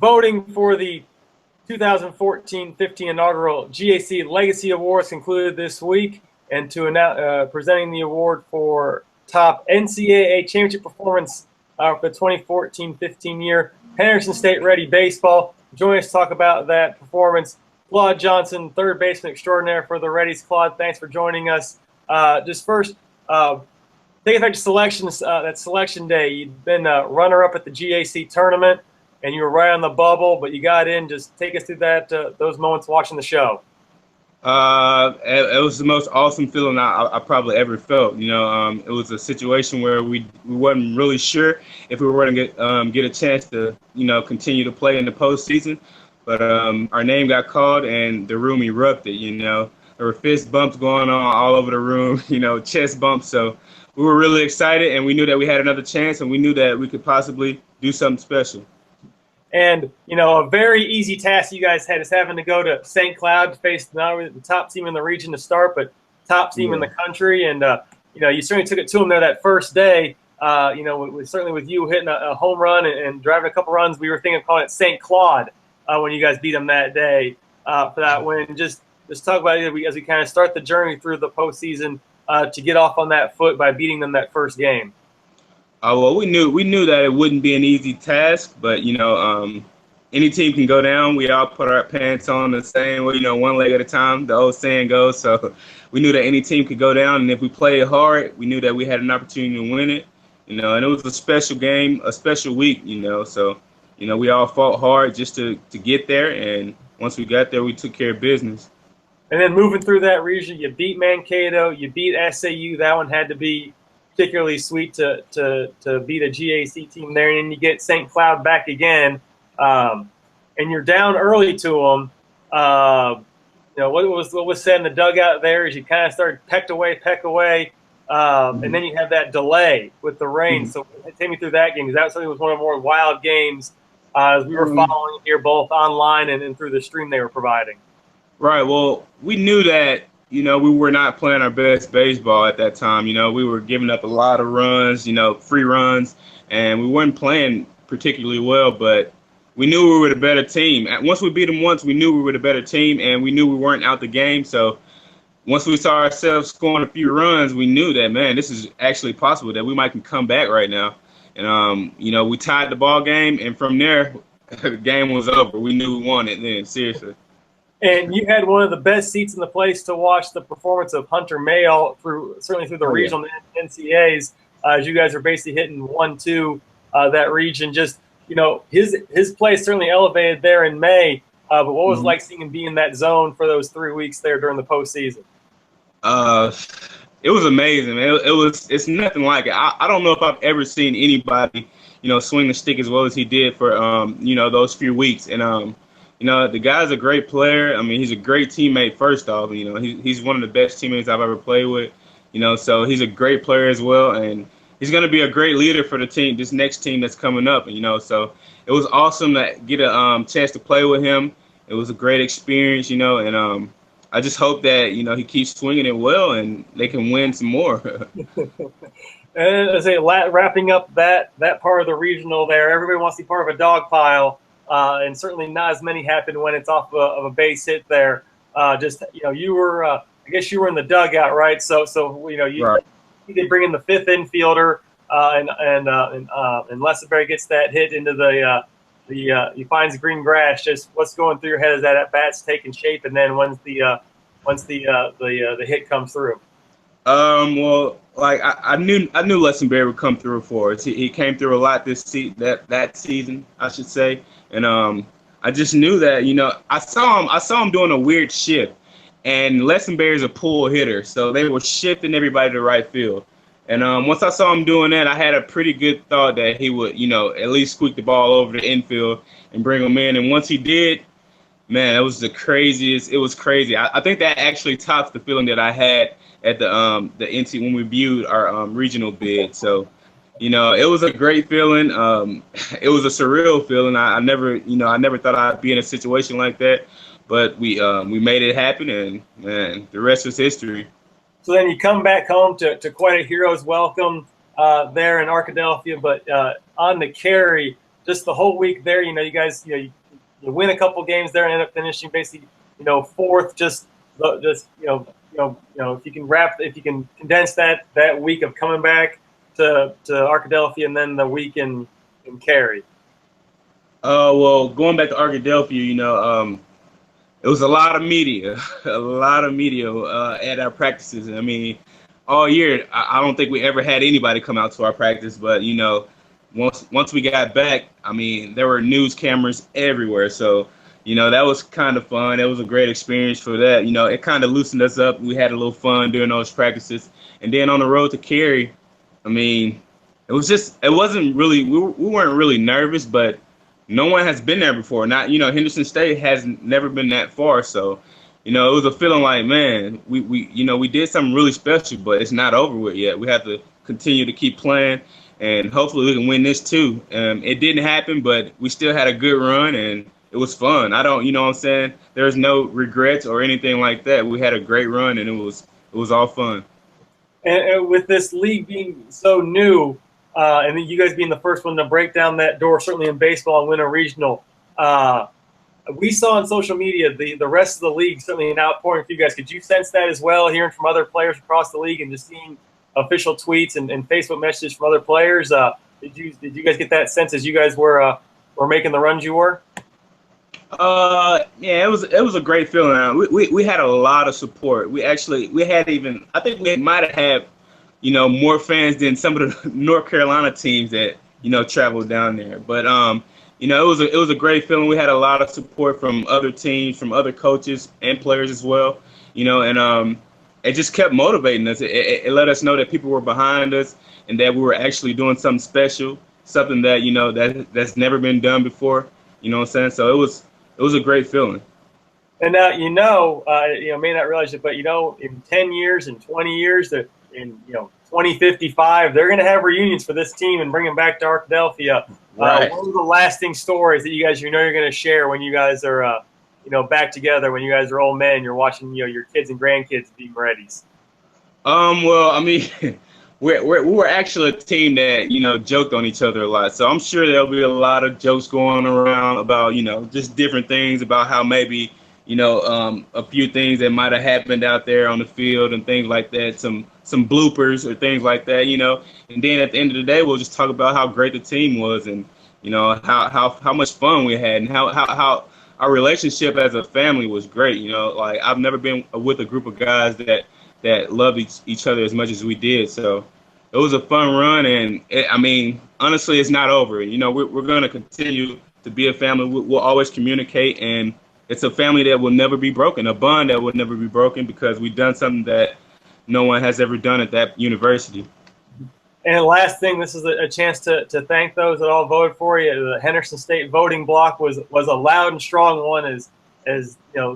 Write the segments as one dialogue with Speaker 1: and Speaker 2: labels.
Speaker 1: voting for the 2014-15 inaugural GAC leGACy Awards concluded this week, and to announce presenting the award for top NCAA Championship Performance for the 2014-15 year, Henderson State Ready Baseball. Joining us to talk about that performance, Claude Johnson, third baseman extraordinaire for the Reddies. Claude, thanks for joining us. Just first, taking back to selections, that selection day, you'd been runner-up at the GAC tournament, and you were right on the bubble, but you got in. Just take us through that those moments watching the show.
Speaker 2: It was the most awesome feeling I probably ever felt. It was a situation where we wasn't really sure if we were going to get a chance to, continue to play in the postseason. But our name got called and the room erupted. There were fist bumps going on all over the room, chest bumps. So we were really excited, and we knew that we had another chance, and we knew that we could possibly do something special.
Speaker 1: And, a very easy task you guys had is having to go to St. Cloud to face not only the top team in the region to start, but top team in the country. And, you certainly took it to them there that first day. Certainly with you hitting a home run and driving a couple runs, we were thinking of calling it St. Claude when you guys beat them that day for that win. Just talk about it as we kind of start the journey through the postseason to get off on that foot by beating them that first game.
Speaker 2: Well, we knew that it wouldn't be an easy task, but any team can go down. We all put our pants on the same way, one leg at a time, the old saying goes. So we knew that any team could go down, and if we played hard, we knew that we had an opportunity to win it. And it was a special game, a special week. So we all fought hard just to get there, and once we got there, we took care of business.
Speaker 1: And then moving through that region, you beat Mankato, you beat SAU. That one had to be particularly sweet to beat a GAC team there, and then you get St. Cloud back again, and you're down early to them. What was said in the dugout there is you kind of started peck away, and then you have that delay with the rain. So take me through that game, because that certainly was one of the more wild games as we were following here both online and through the stream they were providing.
Speaker 2: Right. Well, we knew that. We were not playing our best baseball at that time. We were giving up a lot of runs, free runs, and we weren't playing particularly well, but we knew we were the better team. Once we beat them once, we knew we were the better team, and we knew we weren't out the game. So once we saw ourselves scoring a few runs, we knew that, man, this is actually possible, that we might can come back right now. And, we tied the ball game, and from there, the game was over. We knew we won it then, seriously.
Speaker 1: And you had one of the best seats in the place to watch the performance of Hunter Mayle certainly through the regional NCAAs, as you guys are basically hitting 1-2 that region. Just, his play certainly elevated there in May. But what was it like seeing him be in that zone for those 3 weeks there during the postseason?
Speaker 2: It was amazing, man. It's nothing like it. I don't know if I've ever seen anybody, swing the stick as well as he did for, those few weeks. And, the guy's a great player. I mean, he's a great teammate, first off. He's one of the best teammates I've ever played with. So he's a great player as well. And he's going to be a great leader for the team, this next team that's coming up. So it was awesome to get a chance to play with him. It was a great experience, and I just hope that, he keeps swinging it well and they can win some more.
Speaker 1: And as I say, wrapping up that part of the regional there, everybody wants to be part of a dogpile. And certainly not as many happen when it's off of a base hit there. You were, I guess you were in the dugout, right? So
Speaker 2: Right.
Speaker 1: You did bring in the fifth infielder, and Lessenberry gets that hit into he finds green grass. Just what's going through your head as that at bat's taking shape, and then once the hit comes through.
Speaker 2: Well, like I knew Lessenberry would come through for us. He came through a lot this that season, I should say. And I just knew that, I saw him doing a weird shift, and Lessenberry is a pull hitter, so they were shifting everybody to right field. And once I saw him doing that, I had a pretty good thought that he would, at least squeak the ball over the infield and bring him in. And once he did, man, it was the craziest. It was crazy. I think that actually tops the feeling that I had at the NC when we viewed our regional bid. So, it was a great feeling. It was a surreal feeling. I never thought I'd be in a situation like that, but we made it happen, and man, the rest is history.
Speaker 1: So then you come back home to quite a hero's welcome there in Arkadelphia, but on the carry, just the whole week there. You know, you guys, you win a couple games there and end up finishing basically, fourth. Just if you can condense that week of coming back to Arkadelphia and then the week in Cary.
Speaker 2: Well, going back to Arkadelphia, it was a lot of media, at our practices. I mean, all year, I don't think we ever had anybody come out to our practice, but once we got back, I mean, there were news cameras everywhere. So, that was kind of fun. It was a great experience for that. It kind of loosened us up. We had a little fun during those practices. And then on the road to Cary, I mean, it wasn't really, we weren't really nervous, but no one has been there before. Henderson State has never been that far. So, it was a feeling like, man, we did something really special, but it's not over with yet. We have to continue to keep playing, and hopefully we can win this too. It didn't happen, but we still had a good run, and it was fun. You know what I'm saying? There's no regrets or anything like that. We had a great run, and it was all fun.
Speaker 1: And with this league being so new, and then you guys being the first one to break down that door, certainly in baseball, and win a regional, we saw on social media the rest of the league certainly an outpouring for you guys. Could you sense that as well, hearing from other players across the league and just seeing official tweets and Facebook messages from other players? Did you guys get that sense as you guys were making the runs you were?
Speaker 2: Yeah, it was a great feeling. We had a lot of support. I think we might have had, more fans than some of the North Carolina teams that, traveled down there. But, it was a great feeling. We had a lot of support from other teams, from other coaches and players as well, and it just kept motivating us. It let us know that people were behind us and that we were actually doing something special, something that, that's never been done before, you know what I'm saying? So it was a great feeling.
Speaker 1: And now, may not realize it, but, in 10 years and 20 years, in 2055, they're going to have reunions for this team and bring them back to Arkadelphia.
Speaker 2: Right.
Speaker 1: What are the lasting stories that you guys you're going to share when you guys are back together, when you guys are old men, you're watching your kids and grandkids being Reddies?
Speaker 2: Well, I mean, we were actually a team that joked on each other a lot. So I'm sure there'll be a lot of jokes going around about just different things, about how maybe a few things that might have happened out there on the field and things like that, some bloopers or things like that, and then at the end of the day, we'll just talk about how great the team was and, how much fun we had and how our relationship as a family was great. Like I've never been with a group of guys that loved each other as much as we did. So it was a fun run, and honestly, it's not over. We're going to continue to be a family. We'll always communicate, and it's a family that will never be broken, a bond that will never be broken, because we've done something that no one has ever done at that university.
Speaker 1: And last thing, this is a chance to thank those that all voted for you. The Henderson State voting block was a loud and strong one. As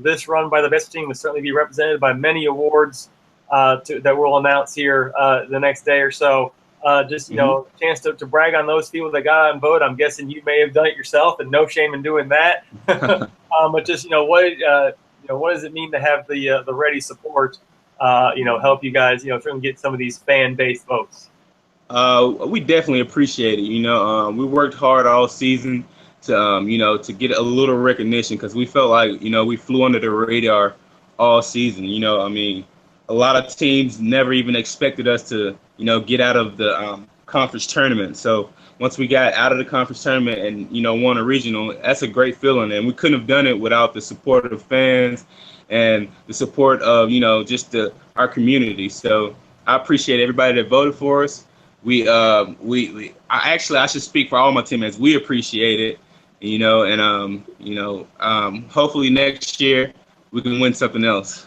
Speaker 1: this run by the best team will certainly be represented by many awards that we'll announce here the next day or so. Chance to brag on those people that got out and vote. I'm guessing you may have done it yourself, and no shame in doing that. But just what does it mean to have the Reddies support? Help you guys try and get some of these fan-based votes.
Speaker 2: We definitely appreciate it. We worked hard all season to get a little recognition, because we felt like we flew under the radar all season. A lot of teams never even expected us to get out of the conference tournament. So once we got out of the conference tournament and won a regional, that's a great feeling, and we couldn't have done it without the support of the fans and the support of our community. So I appreciate everybody that voted for us. I should speak for all my teammates. We appreciate it, and hopefully next year we can win something else.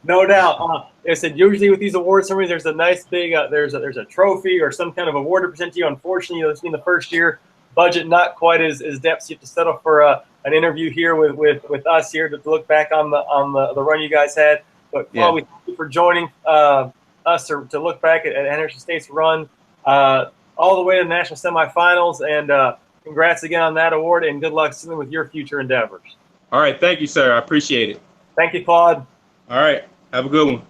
Speaker 1: No doubt. Like I said, usually with these award ceremonies, there's a nice big there's a trophy or some kind of award to present to you. Unfortunately, it's been the first year, budget not quite as depth. You have to settle for an interview here with us here to look back on the run you guys had. But Claude, we thank you for joining us to look back at Henderson State's run all the way to the national semifinals. And congrats again on that award, and good luck with your future endeavors.
Speaker 2: All right. Thank you, sir. I appreciate it.
Speaker 1: Thank you, Claude.
Speaker 2: All right. Have a good one.